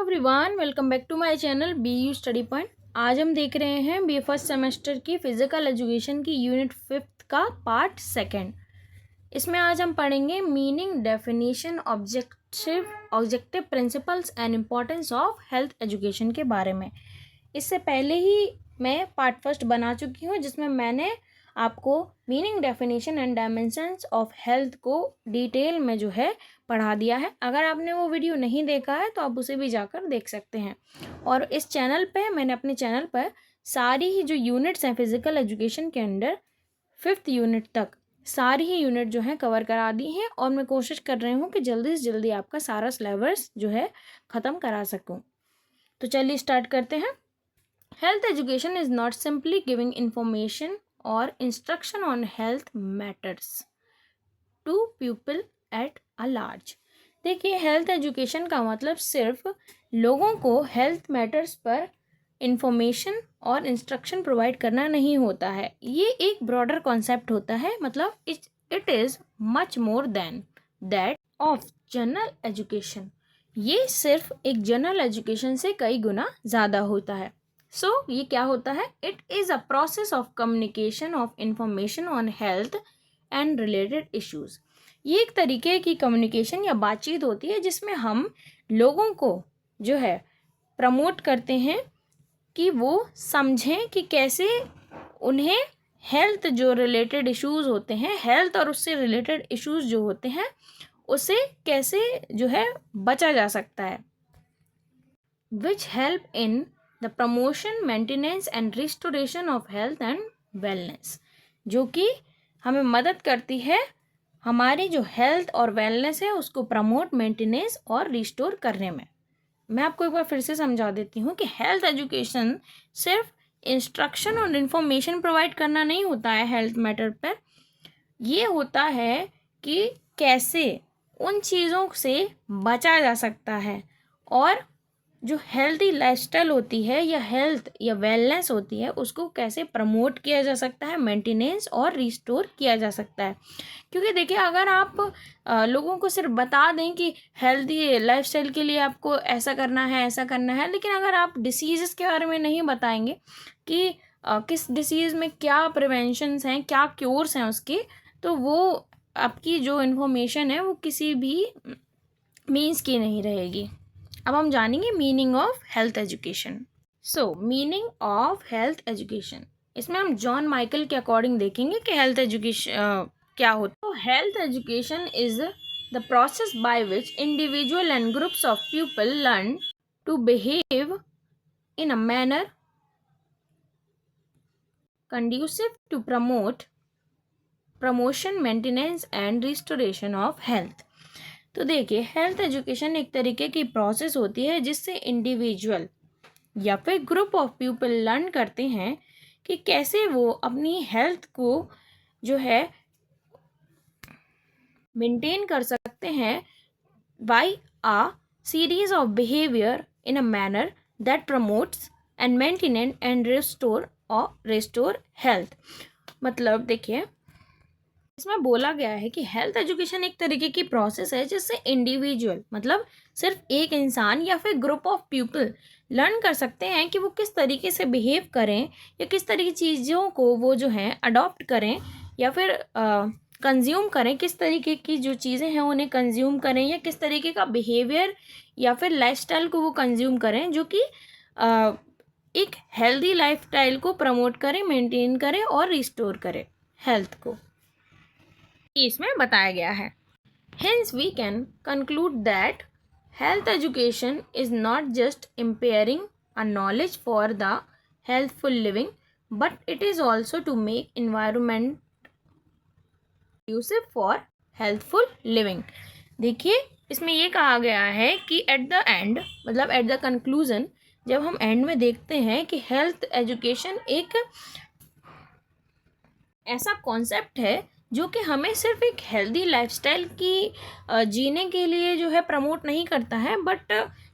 Everyone, welcome back to my channel BU study point. आज हम देख रहे हैं BA फर्स्ट सेमेस्टर की फिजिकल एजुकेशन की यूनिट 5 का पार्ट 2। इसमें आज हम पढ़ेंगे meaning, definition, objective principles and importance of health education के बारे में। इससे पहले ही मैं पार्ट 1 बना चुकी हूँ, जिसमें मैंने आपको meaning, definition and dimensions of health को डिटेल में जो है पढ़ा दिया है। अगर आपने वो वीडियो नहीं देखा है तो आप उसे भी जाकर देख सकते हैं। और इस चैनल पे मैंने अपने चैनल पर सारी ही जो यूनिट्स हैं फिजिकल एजुकेशन के अंडर 5th यूनिट तक सारी ही यूनिट जो है कवर करा दी हैं, और मैं कोशिश कर रही हूँ कि जल्दी से जल्दी आपका सारा सिलेबस जो है ख़त्म करा सकूँ। तो चलिए स्टार्ट करते हैं। Health education is not simply giving information और instruction on health matters to people at a large. देखिए, हेल्थ एजुकेशन का मतलब सिर्फ लोगों को हेल्थ मैटर्स पर इंफॉर्मेशन और इंस्ट्रक्शन प्रोवाइड करना नहीं होता है। ये एक ब्रॉडर कॉन्सेप्ट होता है, मतलब it is much more than that of general education. ये सिर्फ एक जनरल एजुकेशन से कई गुना ज़्यादा होता है। ये क्या होता है? It is a process of communication of information on health and related issues. ये एक तरीके की कम्युनिकेशन या बातचीत होती है जिसमें हम लोगों को जो है प्रमोट करते हैं कि वो समझें कि कैसे उन्हें हेल्थ जो रिलेटेड इश्यूज़ होते हैं, हेल्थ और उससे रिलेटेड इश्यूज़ जो होते हैं, उसे कैसे जो है बचा जा सकता है। Which help in the promotion, maintenance and restoration of health and wellness, जो कि हमें मदद करती है हमारी जो हेल्थ और वेलनेस है उसको प्रमोट, मेंटेनेंस और रिस्टोर करने में। मैं आपको एक बार फिर से समझा देती हूँ कि हेल्थ एजुकेशन सिर्फ इंस्ट्रक्शन और इन्फॉर्मेशन प्रोवाइड करना नहीं होता है हेल्थ मैटर पर। ये होता है कि कैसे उन चीज़ों से बचा जा सकता है, और जो हेल्दी लाइफस्टाइल होती है या हेल्थ या वेलनेस होती है उसको कैसे प्रमोट किया जा सकता है, मेंटेनेंस और रिस्टोर किया जा सकता है। क्योंकि देखिए, अगर आप लोगों को सिर्फ बता दें कि हेल्दी लाइफस्टाइल के लिए आपको ऐसा करना है, ऐसा करना है, लेकिन अगर आप डिसीज़ के बारे में नहीं बताएंगे कि किस डिसीज़ में क्या प्रिवेंशंस हैं, क्या क्योर्स हैं उसके, तो वो आपकी जो इन्फॉर्मेशन है वो किसी भी मीन्स की नहीं रहेगी। अब हम जानेंगे meaning of health education. Meaning of health education, इसमें हम जॉन माइकल के अकॉर्डिंग देखेंगे कि हेल्थ एजुकेशन क्या होता है। तो health education is the process by which individual and groups of people learn to behave in a manner conducive to promotion, maintenance and restoration of health। तो देखिए, health education एक तरीके की प्रोसेस होती है जिससे इंडिविजुअल या फिर ग्रुप ऑफ पीपल लर्न करते हैं कि कैसे वो अपनी हेल्थ को जो है मेंटेन कर सकते हैं by a series of behaviour in a manner that promotes and maintain and restore health. मतलब देखिए, इसमें बोला गया है कि हेल्थ एजुकेशन एक तरीके की प्रोसेस है जिससे इंडिविजुअल मतलब सिर्फ एक इंसान या फिर ग्रुप ऑफ पीपल लर्न कर सकते हैं कि वो किस तरीके से बिहेव करें या किस तरह की चीज़ों को वो जो है अडॉप्ट करें या फिर कंज्यूम करें, किस तरीके की जो चीज़ें हैं उन्हें कंज्यूम करें, या किस तरीके का बिहेवियर या फिर लाइफस्टाइल को वो कंज्यूम करें जो कि एक हेल्दी लाइफस्टाइल को प्रमोट करें, मेंटेन करें और रिस्टोर करें हेल्थ को। इसमें बताया गया है। Hence we can conclude that health education is not just impairing a knowledge for the healthful living, but it is also to make environment conducive for healthful living। देखिए, इसमें ये कहा गया है कि एट द एंड मतलब at the conclusion, जब हम एंड में देखते हैं कि हेल्थ एजुकेशन एक ऐसा कॉन्सेप्ट है जो कि हमें सिर्फ एक हेल्दी लाइफस्टाइल की जीने के लिए जो है प्रमोट नहीं करता है, बट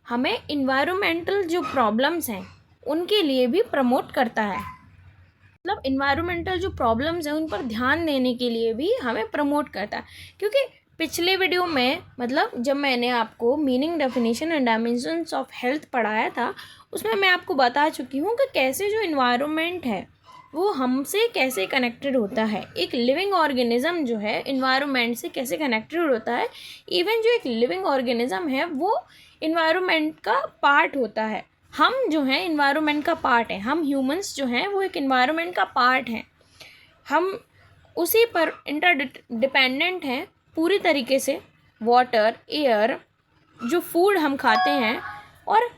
हमें इन्वायरमेंटल जो प्रॉब्लम्स हैं उनके लिए भी प्रमोट करता है। मतलब इन्वायरमेंटल जो प्रॉब्लम्स हैं उन पर ध्यान देने के लिए भी हमें प्रमोट करता है, क्योंकि पिछले वीडियो में मतलब जब मैंने आपको meaning, definition and dimensions of health पढ़ाया था, उसमें मैं आपको बता चुकी हूँ कि कैसे जो इन्वायरमेंट है वो हमसे कैसे कनेक्टेड होता है। एक लिविंग ऑर्गेनिज्म जो है इन्वायरमेंट से कैसे कनेक्टेड होता है। इवन जो एक लिविंग ऑर्गेनिज्म है वो इन्वायरमेंट का पार्ट होता है। हम जो हैं इन्वायरमेंट का पार्ट हैं। हम ह्यूमंस जो हैं वो एक इन्वायरमेंट का पार्ट हैं। हम उसी पर इंटरडिपेंडेंट हैं पूरी तरीके से। वाटर, एयर, जो फूड हम खाते हैं और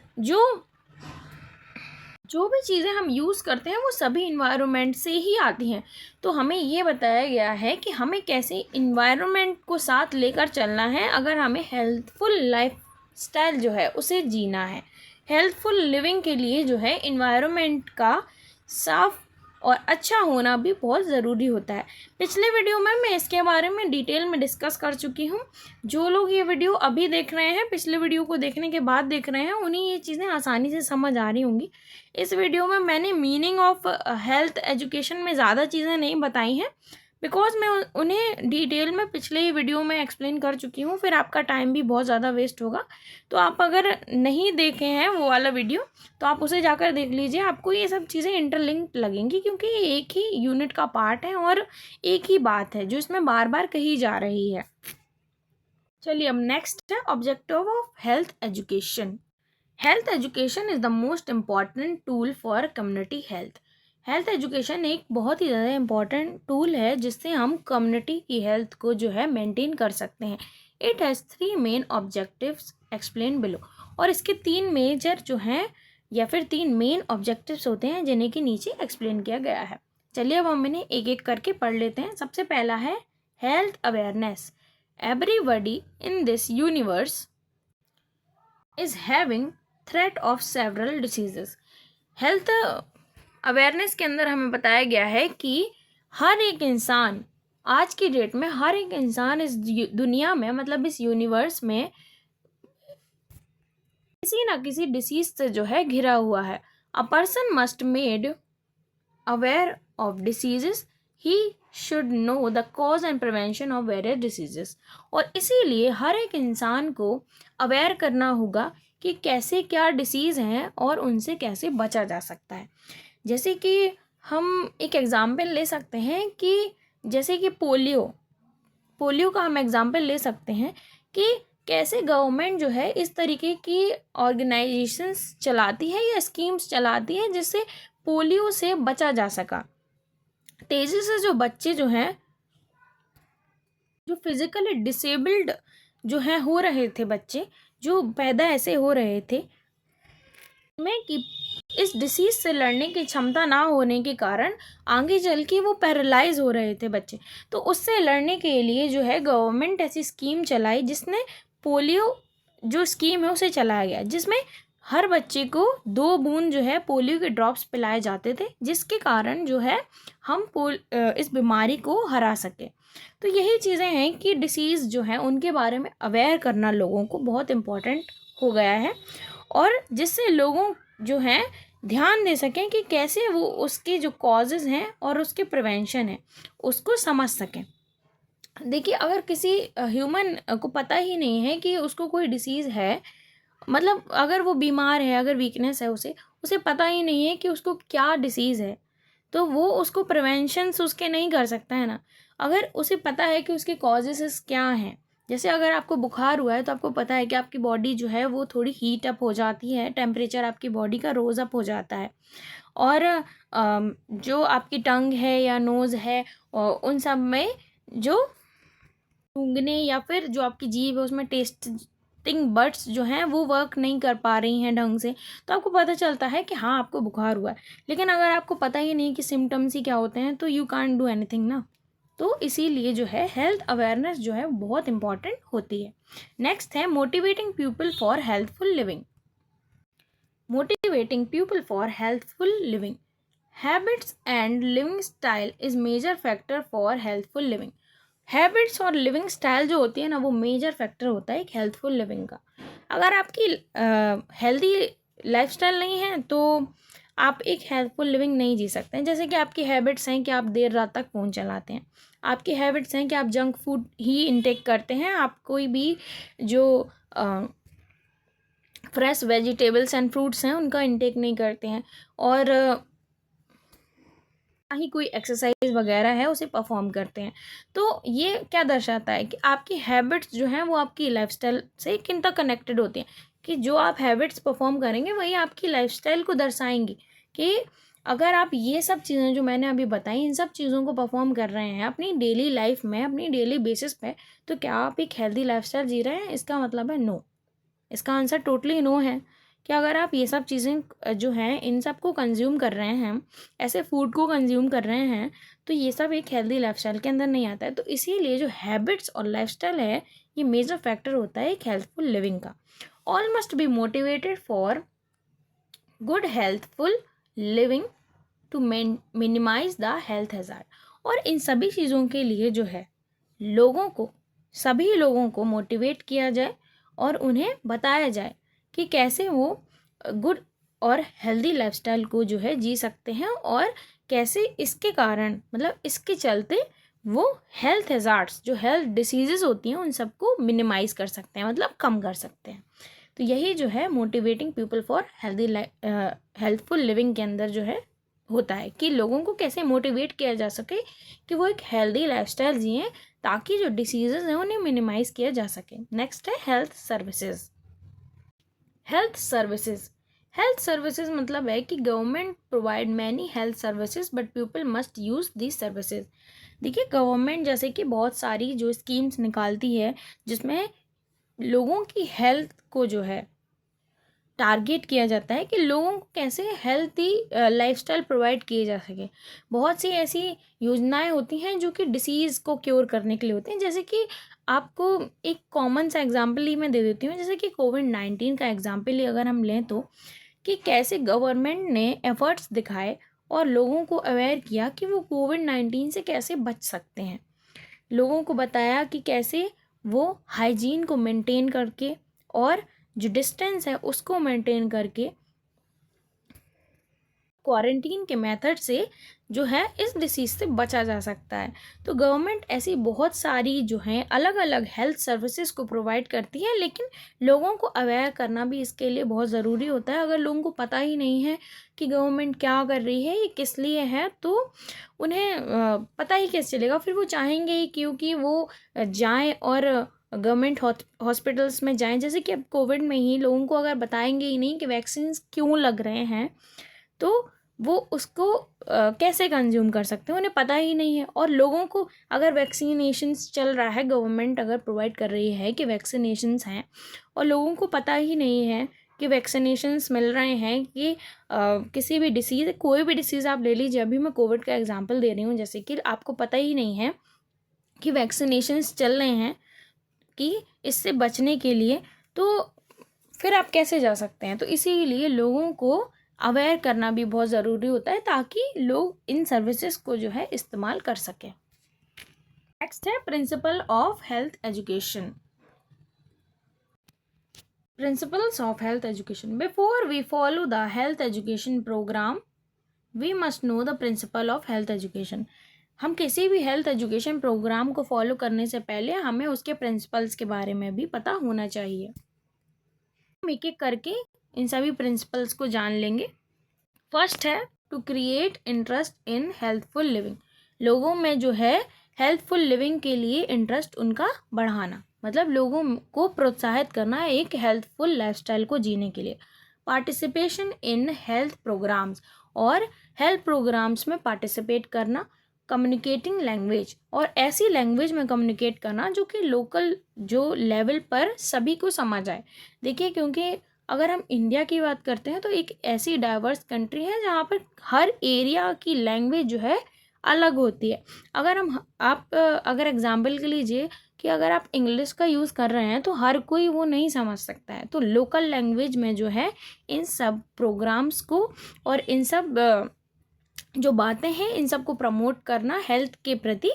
जो भी चीज़ें हम यूज़ करते हैं वो सभी इन्वायरमेंट से ही आती हैं। तो हमें ये बताया गया है कि हमें कैसे इन्वायरमेंट को साथ लेकर चलना है अगर हमें हेल्थफुल लाइफ स्टाइल जो है उसे जीना है। हेल्थफुल लिविंग के लिए जो है इन्वायरमेंट का साफ और अच्छा होना भी बहुत ज़रूरी होता है। पिछले वीडियो में मैं इसके बारे में डिटेल में डिस्कस कर चुकी हूँ। जो लोग ये वीडियो अभी देख रहे हैं, पिछले वीडियो को देखने के बाद देख रहे हैं, उन्हें ये चीज़ें आसानी से समझ आ रही होंगी। इस वीडियो में मैंने मीनिंग ऑफ हेल्थ एजुकेशन में ज़्यादा चीज़ें नहीं बताई हैं, बिकॉज मैं उन्हें डिटेल में पिछले ही वीडियो में एक्सप्लेन कर चुकी हूँ। फिर आपका टाइम भी बहुत ज़्यादा वेस्ट होगा। तो आप अगर नहीं देखे हैं वो वाला वीडियो तो आप उसे जाकर देख लीजिए। आपको ये सब चीज़ें इंटरलिंक्ड लगेंगी क्योंकि ये एक ही यूनिट का पार्ट है और एक ही बात है जो इसमें बार बार कही जा रही है। चलिए, अब नेक्स्ट है objective of health education. Health education is the most important tool for community health. Health education एक बहुत ही ज़्यादा इम्पॉर्टेंट टूल है जिससे हम कम्युनिटी की हेल्थ को जो है मेंटेन कर सकते हैं। It has 3 main objectives explain below. और इसके 3 मेजर जो हैं या फिर 3 मेन ऑब्जेक्टिव्स होते हैं जिन्हें कि नीचे एक्सप्लेन किया गया है। चलिए अब हम इन्हें एक एक करके पढ़ लेते हैं। सबसे पहला है health awareness. Everybody in this universe is having threat of several diseases. Health awareness के अंदर हमें बताया गया है कि हर एक इंसान, आज की डेट में हर एक इंसान इस दुनिया में मतलब इस यूनिवर्स में किसी ना किसी डिसीज से जो है घिरा हुआ है। A person must made aware of diseases, he should know the cause and prevention of various diseases. और इसीलिए हर एक इंसान को अवेयर करना होगा कि कैसे क्या डिसीज़ हैं और उनसे कैसे बचा जा सकता है। जैसे कि हम एक एग्ज़ाम्पल ले सकते हैं कि जैसे कि पोलियो का हम एग्ज़ाम्पल ले सकते हैं कि कैसे गवर्नमेंट जो है इस तरीके की ऑर्गेनाइजेशंस चलाती है या स्कीम्स चलाती है जिससे पोलियो से बचा जा सका। तेज़ी से जो बच्चे जो हैं जो फिज़िकली डिसेबल्ड जो हैं हो रहे थे, बच्चे जो पैदा ऐसे हो रहे थे में कि इस डिसीज़ से लड़ने की क्षमता ना होने के कारण आगे चल के वो पैरालाइज हो रहे थे बच्चे। तो उससे लड़ने के लिए जो है गवर्नमेंट ऐसी स्कीम चलाई जिसने पोलियो जो स्कीम है उसे चलाया गया, जिसमें हर बच्चे को 2 बूंद जो है पोलियो के ड्रॉप्स पिलाए जाते थे, जिसके कारण जो है हम इस बीमारी को हरा सके। तो यही चीज़ें हैं कि डिसीज़ जो है उनके बारे में अवेयर करना लोगों को बहुत इम्पोर्टेंट हो गया है और जिससे लोगों जो हैं ध्यान दे सकें कि कैसे वो उसके जो कॉजेज़ हैं और उसके प्रिवेंशन है उसको समझ सकें। देखिए, अगर किसी ह्यूमन को पता ही नहीं है कि उसको कोई डिसीज़ है, मतलब अगर वो बीमार है, अगर वीकनेस है उसे पता ही नहीं है कि उसको क्या डिसीज़ है, तो वो उसको प्रिवेंशंस उसके नहीं कर सकता है ना। अगर उसे पता है कि उसके कॉजेज़ क्या हैं, जैसे अगर आपको बुखार हुआ है तो आपको पता है कि आपकी बॉडी जो है वो थोड़ी हीट अप हो जाती है, टेम्परेचर आपकी बॉडी का रोज़ अप हो जाता है और जो आपकी टंग है या नोज़ है उन सब में जो सूंघने या फिर जो आपकी जीभ है उसमें टेस्टिंग बड्स जो हैं वो वर्क नहीं कर पा रही हैं ढंग से, तो आपको पता चलता है कि हाँ आपको बुखार हुआ है। लेकिन अगर आपको पता ही नहीं कि सिम्टम्स ही क्या होते हैं तो यू कांट डू एनीथिंग ना। तो इसीलिए जो है हेल्थ अवेयरनेस जो है बहुत इंपॉर्टेंट होती है। नेक्स्ट है motivating people for healthful living. Motivating people for healthful living, habits and living style is major factor for healthful living. Habits और लिविंग स्टाइल जो होती है ना वो मेजर फैक्टर होता है एक हेल्थफुल लिविंग का। अगर आपकी हेल्दी लाइफस्टाइल नहीं है तो आप एक हेल्थफुल लिविंग नहीं जी सकते हैं। जैसे कि आपकी हैबिट्स हैं कि आप देर रात तक फ़ोन चलाते हैं, आपकी हैबिट्स हैं कि आप जंक फूड ही इंटेक करते हैं, आप कोई भी जो फ्रेश वेजिटेबल्स एंड फ्रूट्स हैं उनका इंटेक नहीं करते हैं, और ना ही कोई एक्सरसाइज वगैरह है उसे परफॉर्म करते हैं। तो ये क्या दर्शाता है कि आपकी हैबिट्स जो हैं वो आपकी लाइफस्टाइल से किन तक कनेक्टेड होती हैं, कि जो आप हैबिट्स परफॉर्म करेंगे वही आपकी लाइफस्टाइल को दर्शाएंगी। कि अगर आप ये सब चीज़ें जो मैंने अभी बताई इन सब चीज़ों को परफॉर्म कर रहे हैं अपनी डेली लाइफ में, अपनी डेली बेसिस पे, तो क्या आप एक हेल्दी लाइफस्टाइल जी रहे हैं? इसका मतलब है नो। इसका आंसर टोटली नो है। कि अगर आप ये सब चीज़ें जो हैं इन सब को कंज्यूम कर रहे हैं, ऐसे फूड को कंज्यूम कर रहे हैं, तो ये सब एक हेल्दी लाइफस्टाइल के अंदर नहीं आता है। तो इसीलिए जो हैबिट्स और लाइफस्टाइल है ये मेजर फैक्टर होता है एक हेल्थफुल लिविंग का। All must be motivated for good healthful living to minimise the health hazard. और इन सभी चीज़ों के लिए जो है सभी लोगों को मोटिवेट किया जाए और उन्हें बताया जाए कि कैसे वो गुड और हेल्दी लाइफस्टाइल को जो है जी सकते हैं, और कैसे इसके कारण मतलब इसके चलते वो हेल्थ हैजार्ड्स जो हेल्थ डिसीजेस होती हैं उन सबको मिनिमाइज कर सकते हैं, मतलब कम कर सकते हैं। तो यही जो है motivating people for healthful living के अंदर जो है होता है कि लोगों को कैसे मोटिवेट किया जा सके कि वो एक हेल्दी लाइफस्टाइल जिएं ताकि जो डिसीजेस हैं उन्हें मिनिमाइज किया जा सके। नेक्स्ट है हेल्थ सर्विसेज। हेल्थ सर्विसेज मतलब है कि government provide many health services but people must use these services. देखिए गवर्नमेंट जैसे कि बहुत सारी जो स्कीम्स निकालती है जिसमें लोगों की हेल्थ को जो है टारगेट किया जाता है कि लोगों को कैसे हेल्थी लाइफस्टाइल प्रोवाइड किए जा सके। बहुत सी ऐसी योजनाएं होती हैं जो कि डिसीज़ को क्योर करने के लिए होती हैं। जैसे कि आपको एक कॉमन सा एग्जांपल ही मैं दे देती हूँ, जैसे कि कोविड-19 का एग्जांपल ही अगर हम लें तो, कि कैसे गवर्नमेंट ने एफर्ट्स दिखाए और लोगों को अवेयर किया कि वो कोविड-19 से कैसे बच सकते हैं। लोगों को बताया कि कैसे वो हाइजीन को मेंटेन करके और जो डिस्टेंस है उसको मेंटेन करके क्वारंटीन के मेथड से जो है इस डिसीज़ से बचा जा सकता है। तो गवर्नमेंट ऐसी बहुत सारी जो हैं अलग अलग हेल्थ सर्विसेज को प्रोवाइड करती है, लेकिन लोगों को अवेयर करना भी इसके लिए बहुत ज़रूरी होता है। अगर लोगों को पता ही नहीं है कि गवर्नमेंट क्या कर रही है, ये किस लिए है, तो उन्हें पता ही कैसे चलेगा। फिर वो चाहेंगे ही क्योंकि वो जाएँ और गवर्नमेंट हॉस्पिटल्स में जाएं। जैसे कि अब कोविड में ही लोगों को अगर बताएंगे ही नहीं कि वैक्सीन क्यों लग रहे हैं, तो वो उसको कैसे कंज्यूम कर सकते हैं, उन्हें पता ही नहीं है। और लोगों को अगर वैक्सीनेशंस चल रहा है, गवर्नमेंट अगर प्रोवाइड कर रही है कि वैक्सीनेशंस हैं और लोगों को पता ही नहीं है कि वैक्सीनेशंस मिल रहे हैं कि किसी भी डिसीज़, कोई भी डिसीज़ आप ले लीजिए, अभी मैं कोविड का एग्जांपल दे रही हूँ, जैसे कि आपको पता ही नहीं है कि वैक्सीनेशंस चल रहे हैं कि इससे बचने के लिए, तो फिर आप कैसे जा सकते हैं। तो इसीलिए लोगों को अवेयर करना भी बहुत ज़रूरी होता है ताकि लोग इन सर्विसेज को जो है इस्तेमाल कर सकें। नेक्स्ट है principle of health education. Principles of health education. Before we follow the health education program we must know the principle of health education. हम किसी भी हेल्थ एजुकेशन प्रोग्राम को फॉलो करने से पहले हमें उसके प्रिंसिपल्स के बारे में भी पता होना चाहिए। हम एक एक करके इन सभी प्रिंसिपल्स को जान लेंगे। फर्स्ट है to create interest in healthful living. लोगों में जो है हेल्थफुल लिविंग के लिए इंटरेस्ट उनका बढ़ाना, मतलब लोगों को प्रोत्साहित करना एक हेल्थफुल लाइफस्टाइल को जीने के लिए। पार्टिसिपेशन इन हेल्थ प्रोग्राम्स, और हेल्थ प्रोग्राम्स में पार्टिसिपेट करना। कम्युनिकेटिंग लैंग्वेज, और ऐसी लैंग्वेज में कम्युनिकेट करना जो कि लोकल जो लेवल पर सभी को समझ आए। देखिए क्योंकि अगर हम इंडिया की बात करते हैं तो एक ऐसी डाइवर्स कंट्री है जहाँ पर हर एरिया की लैंग्वेज जो है अलग होती है। अगर अगर एग्जाम्पल के लीजिए कि अगर आप इंग्लिश का यूज़ कर रहे हैं तो हर कोई वो नहीं समझ सकता है। तो लोकल लैंग्वेज में जो है इन सब प्रोग्राम्स को और इन सब जो बातें हैं इन सब को प्रमोट करना हेल्थ के प्रति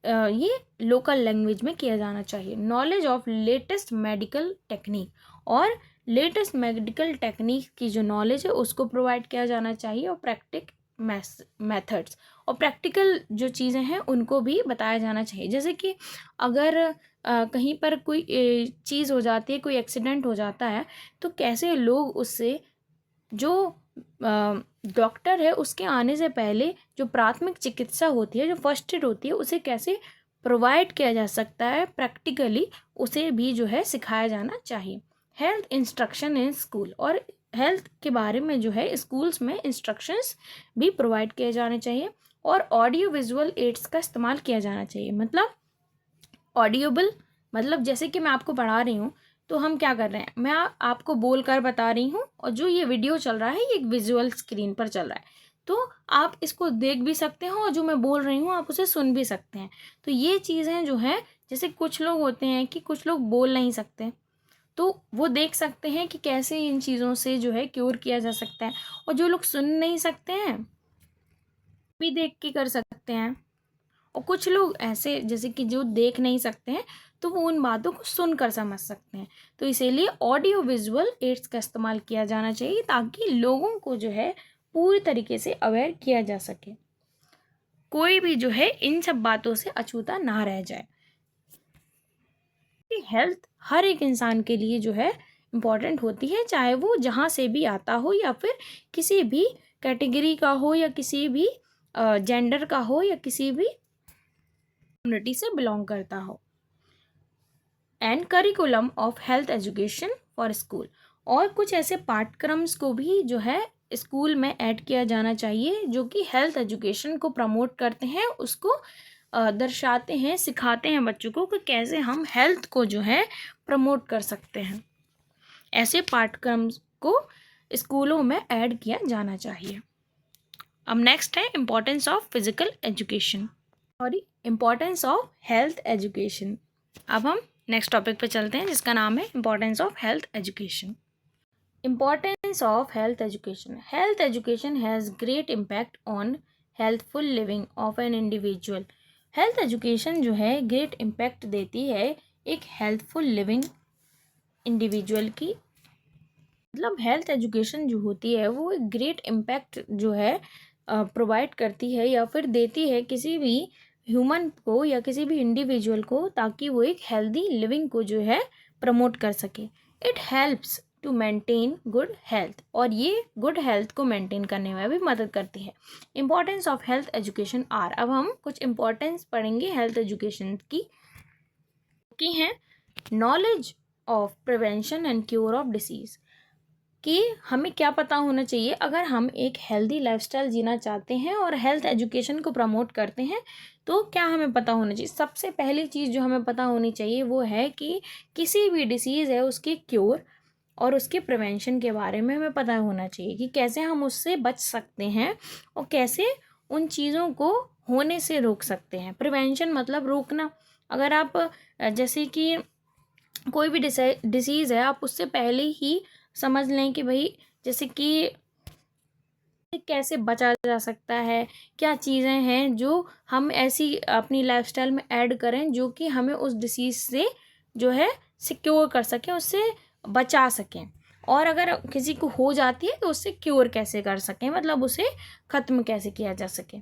ये लोकल लैंग्वेज में किया जाना चाहिए। Knowledge of latest medical technique, और लेटेस्ट मेडिकल टेक्निक की जो नॉलेज है उसको प्रोवाइड किया जाना चाहिए। और मेथड्स और प्रैक्टिकल जो चीज़ें हैं उनको भी बताया जाना चाहिए। जैसे कि अगर कहीं पर कोई चीज़ हो जाती है, कोई एक्सीडेंट हो जाता है, तो कैसे लोग उससे जो डॉक्टर है उसके आने से पहले जो प्राथमिक चिकित्सा होती है, जो फर्स्ट एड होती है, उसे कैसे प्रोवाइड किया जा सकता है प्रैक्टिकली, उसे भी जो है सिखाया जाना चाहिए। हेल्थ इंस्ट्रक्शन इन स्कूल, और हेल्थ के बारे में जो है स्कूल्स में इंस्ट्रक्शंस भी प्रोवाइड किए जाने चाहिए। और ऑडियो विजुअल एड्स का इस्तेमाल किया जाना चाहिए। मतलब ऑडियोबल, मतलब जैसे कि मैं आपको पढ़ा रही हूँ तो हम क्या कर रहे हैं, मैं आपको बोल कर बता रही हूँ और जो ये वीडियो चल रहा है ये एक विजुअल स्क्रीन पर चल रहा है, तो आप इसको देख भी सकते हो और जो मैं बोल रही हूँ आप उसे सुन भी सकते हैं। तो ये चीज़ें जो है, जैसे कुछ लोग होते हैं कि कुछ लोग बोल नहीं सकते, तो वो देख सकते हैं कि कैसे इन चीज़ों से जो है क्योर किया जा सकता है। और जो लोग सुन नहीं सकते हैं भी देख के कर सकते हैं। और कुछ लोग ऐसे जैसे कि जो देख नहीं सकते हैं तो वो उन बातों को सुनकर समझ सकते हैं। तो इसीलिए ऑडियो विजुअल एड्स का इस्तेमाल किया जाना चाहिए ताकि लोगों को जो है पूरी तरीके से अवेयर किया जा सके, कोई भी जो है इन सब बातों से अछूता ना रह जाए। हेल्थ हर एक इंसान के लिए जो है इम्पॉर्टेंट होती है, चाहे वो जहाँ से भी आता हो या फिर किसी भी कैटेगरी का हो या किसी भी जेंडर का हो या किसी भी कम्युनिटी से बिलोंग करता हो। And curriculum of health education for school, और कुछ ऐसे पाठ्यक्रम्स को भी जो है स्कूल में ऐड किया जाना चाहिए जो कि हेल्थ एजुकेशन को प्रमोट करते हैं, उसको दर्शाते हैं, सिखाते हैं बच्चों को कि कैसे हम हेल्थ को जो है प्रमोट कर सकते हैं। ऐसे पाठ्यक्रम को स्कूलों में ऐड किया जाना चाहिए। अब नेक्स्ट है importance of physical education, importance of health education. अब हम नेक्स्ट टॉपिक पे चलते हैं जिसका नाम है importance of health education. Importance of health education. Health education has great impact on healthful living of an individual. Health education जो है ग्रेट इम्पैक्ट देती है एक हेल्थफुल लिविंग इंडिविजुअल की। मतलब हेल्थ एजुकेशन जो होती है वो एक ग्रेट इम्पैक्ट जो है प्रोवाइड करती है या फिर देती है किसी भी ह्यूमन को या किसी भी इंडिविजुअल को, ताकि वो एक हेल्दी लिविंग को जो है प्रमोट कर सके। It helps to maintain good health, और ये गुड हेल्थ को मेंटेन करने में भी मदद करती है। Importance of health education are, अब हम कुछ इम्पॉर्टेंस पढ़ेंगे हेल्थ एजुकेशन की हैं। Knowledge of prevention and cure of disease, कि हमें क्या पता होना चाहिए अगर हम एक हेल्दी लाइफस्टाइल जीना चाहते हैं और हेल्थ एजुकेशन को प्रमोट करते हैं, तो क्या हमें पता होना चाहिए। सबसे पहली चीज़ जो हमें पता होनी चाहिए वो है कि किसी भी डिसीज़ है उसके क्योर और उसके प्रिवेंशन के बारे में हमें पता होना चाहिए कि कैसे हम उससे बच सकते हैं और कैसे उन चीज़ों को होने से रोक सकते हैं। प्रिवेंशन मतलब रोकना। अगर आप जैसे कि कोई भी डिसीज़ है, आप उससे पहले ही समझ लें कि भाई जैसे कि कैसे बचा जा सकता है, क्या चीज़ें हैं जो हम ऐसी अपनी लाइफस्टाइल में ऐड करें जो कि हमें उस डिसीज़ से जो है सिक्योर कर सकें, उससे बचा सकें। और अगर किसी को हो जाती है तो उससे क्योर कैसे कर सकें, मतलब उसे ख़त्म कैसे किया जा सके।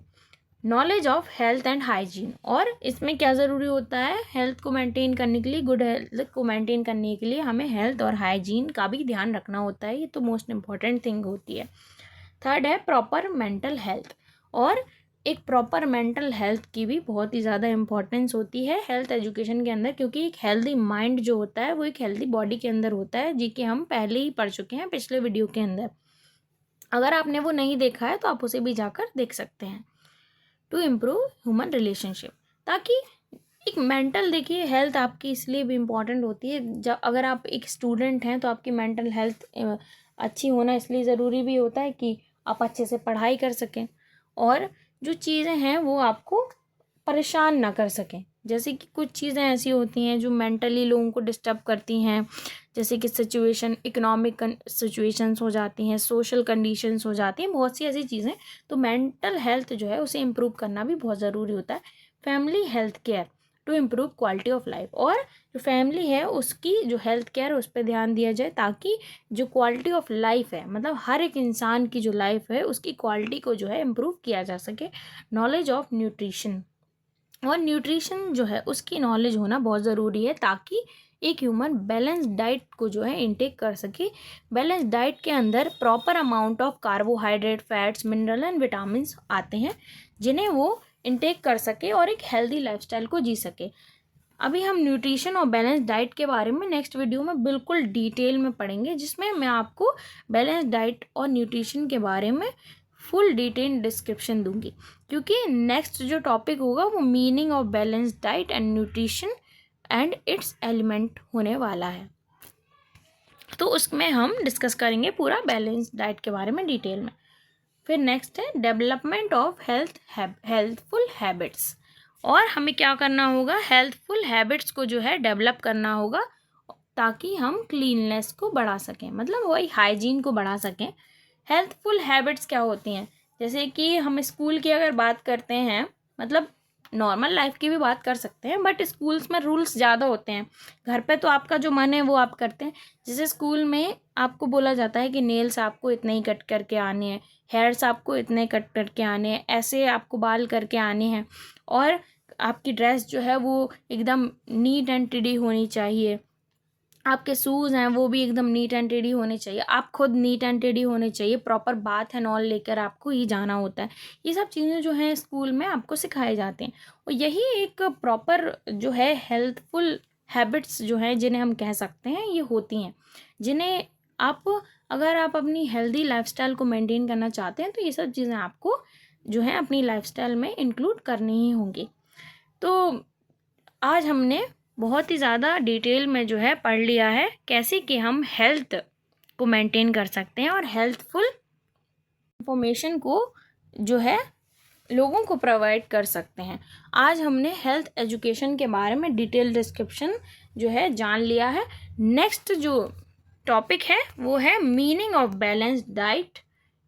Knowledge of health and hygiene, और इसमें क्या ज़रूरी होता है, हेल्थ को मेंटेन करने के लिए, गुड हेल्थ को मेंटेन करने के लिए हमें हेल्थ और हाइजीन का भी ध्यान रखना होता है। ये तो मोस्ट इम्पॉर्टेंट थिंग होती है। थर्ड है प्रॉपर मेंटल हेल्थ, और एक प्रॉपर मेंटल हेल्थ की भी बहुत ही ज़्यादा इम्पॉर्टेंस होती है हेल्थ एजुकेशन के अंदर, क्योंकि एक हेल्दी माइंड जो होता है वो एक हेल्दी बॉडी के अंदर होता है, जी कि हम पहले ही पढ़ चुके हैं पिछले वीडियो के अंदर। अगर आपने वो नहीं देखा है तो आप उसे भी जाकर देख सकते हैं। टू इम्प्रूव ह्यूमन रिलेशनशिप, ताकि एक मेंटल, देखिए हेल्थ आपकी इसलिए भी इम्पॉर्टेंट होती है, जब अगर आप एक स्टूडेंट हैं तो आपकी मेंटल हेल्थ अच्छी होना इसलिए ज़रूरी भी होता है कि आप अच्छे से पढ़ाई कर सकें और जो चीज़ें हैं वो आपको परेशान ना कर सकें। जैसे कि कुछ चीज़ें ऐसी होती हैं जो मेंटली लोगों को डिस्टर्ब करती हैं, जैसे कि सिचुएशन, इकोनॉमिक सिचुएशंस हो जाती हैं, सोशल कंडीशंस हो जाती हैं, बहुत सी ऐसी चीज़ें। तो मेंटल हेल्थ जो है उसे इम्प्रूव करना भी बहुत ज़रूरी होता है। Family health care, to improve quality of life. और जो फैमिली है उसकी जो हेल्थ केयर उस पर ध्यान दिया जाए, ताकि जो क्वालिटी ऑफ लाइफ है, मतलब हर एक इंसान की जो लाइफ है उसकी क्वालिटी को जो है इम्प्रूव किया जा सके। नॉलेज ऑफ न्यूट्रिशन, और न्यूट्रिशन जो है उसकी नॉलेज होना बहुत ज़रूरी है, ताकि एक ह्यूमन बैलेंस डाइट को जो है इनटेक कर सके। बैलेंस डाइट के अंदर proper amount of carbohydrate, fats, mineral and vitamin आते हैं, जिन्हें वो इनटेक कर सके और एक हेल्दी लाइफस्टाइल को जी सके। अभी हम न्यूट्रिशन और बैलेंस डाइट के बारे में नेक्स्ट वीडियो में बिल्कुल डिटेल में पढ़ेंगे, जिसमें मैं आपको बैलेंस डाइट और न्यूट्रिशन के बारे में फुल डिटेल डिस्क्रिप्शन दूंगी, क्योंकि नेक्स्ट जो टॉपिक होगा वो meaning of balance diet and nutrition and it's element होने वाला है। तो उसमें हम डिस्कस करेंगे पूरा बैलेंस डाइट के बारे में डिटेल में। फिर नेक्स्ट है डेवलपमेंट ऑफ हेल्थफुल हैबिट्स, और हमें क्या करना होगा, हेल्थफुल हैबिट्स को जो है डेवलप करना होगा, ताकि हम क्लीननेस को बढ़ा सकें, मतलब वही हाइजीन को बढ़ा सकें। हेल्थफुल हैबिट्स क्या होती हैं, जैसे कि हम स्कूल की अगर बात करते हैं, मतलब नॉर्मल लाइफ की भी बात कर सकते हैं, बट स्कूल्स में रूल्स ज़्यादा होते हैं। घर पे तो आपका जो मन है वो आप करते हैं। जैसे स्कूल में आपको बोला जाता है कि नेल्स आपको इतने ही कट करके आने हैं, हेयर्स आपको इतने कट करके आने हैं, ऐसे आपको बाल करके आने हैं, और आपकी ड्रेस जो है वो एकदम नीट एंड टिडी होनी चाहिए, आपके शूज़ हैं वो भी एकदम नीट एंड टेडी होने चाहिए, आप खुद नीट एंड टेडी होने चाहिए, प्रॉपर बाथ एंड ऑल लेकर आपको ही जाना होता है। ये सब चीज़ें जो हैं स्कूल में आपको सिखाए जाते हैं, और यही एक प्रॉपर जो है हेल्थफुल हैबिट्स जो हैं, जिन्हें हम कह सकते हैं, ये होती हैं, जिन्हें आप अगर आप अपनी हेल्दी लाइफस्टाइल को मेंटेन करना चाहते हैं तो ये सब चीज़ें आपको जो है अपनी लाइफस्टाइल में इंक्लूड करनी ही होंगी। तो आज हमने बहुत ही ज़्यादा डिटेल में जो है पढ़ लिया है कैसे कि हम हेल्थ को मेंटेन कर सकते हैं और हेल्थफुल इंफॉर्मेशन को जो है लोगों को प्रोवाइड कर सकते हैं। आज हमने हेल्थ एजुकेशन के बारे में डिटेल डिस्क्रिप्शन जो है जान लिया है। नेक्स्ट जो टॉपिक है वो है meaning of balance diet,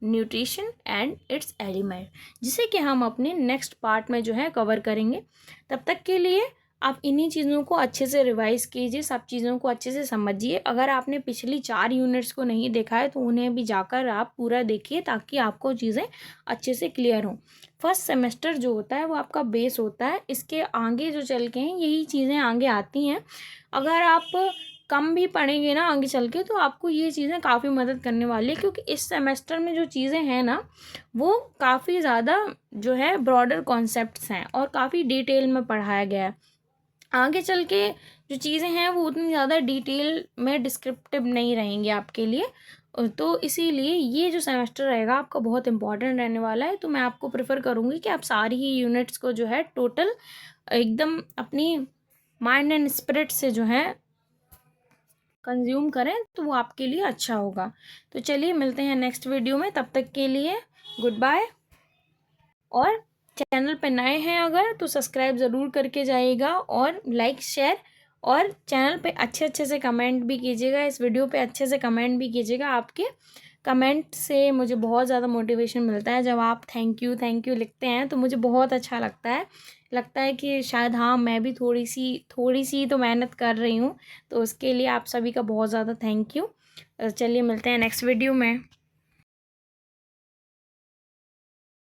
nutrition and it's element, जिसे कि हम अपने नेक्स्ट पार्ट में जो है कवर करेंगे। तब तक के लिए आप इन्हीं चीज़ों को अच्छे से रिवाइज कीजिए, सब चीज़ों को अच्छे से समझिए। अगर आपने पिछली 4 यूनिट्स को नहीं देखा है तो उन्हें भी जाकर आप पूरा देखिए, ताकि आपको चीज़ें अच्छे से क्लियर हों। फर्स्ट सेमेस्टर जो होता है वो आपका बेस होता है, इसके आगे जो चल के हैं यही चीज़ें आगे आती हैं। अगर आप कम भी पढ़ेंगे ना आगे चल के तो आपको ये चीज़ें काफ़ी मदद करने वाली है, क्योंकि इस सेमेस्टर में जो चीज़ें हैं ना वो काफ़ी ज़्यादा जो है ब्रॉडर कॉन्सेप्ट्स हैं और काफ़ी डिटेल में पढ़ाया गया है। आगे चल के जो चीज़ें हैं वो उतनी ज़्यादा डिटेल में डिस्क्रिप्टिव नहीं रहेंगी आपके लिए, तो इसीलिए ये जो सेमेस्टर रहेगा आपका बहुत इंपॉर्टेंट रहने वाला है। तो मैं आपको प्रेफर करूँगी कि आप सारी ही यूनिट्स को जो है टोटल एकदम अपनी माइंड एंड स्पिरिट से जो है कंज्यूम करें, तो वो आपके लिए अच्छा होगा। तो चलिए मिलते हैं नेक्स्ट वीडियो में, तब तक के लिए गुड बाय। और चैनल पे नए हैं अगर तो सब्सक्राइब ज़रूर करके जाइएगा, और लाइक शेयर, और चैनल पे अच्छे से कमेंट भी कीजिएगा, इस वीडियो पे अच्छे से कमेंट भी कीजिएगा। आपके कमेंट से मुझे बहुत ज़्यादा मोटिवेशन मिलता है। जब आप थैंक यू लिखते हैं तो मुझे बहुत अच्छा लगता है कि शायद हाँ मैं भी थोड़ी सी तो मेहनत कर रही हूँ। तो उसके लिए आप सभी का बहुत ज़्यादा थैंक यू। चलिए मिलते हैं नेक्स्ट वीडियो में।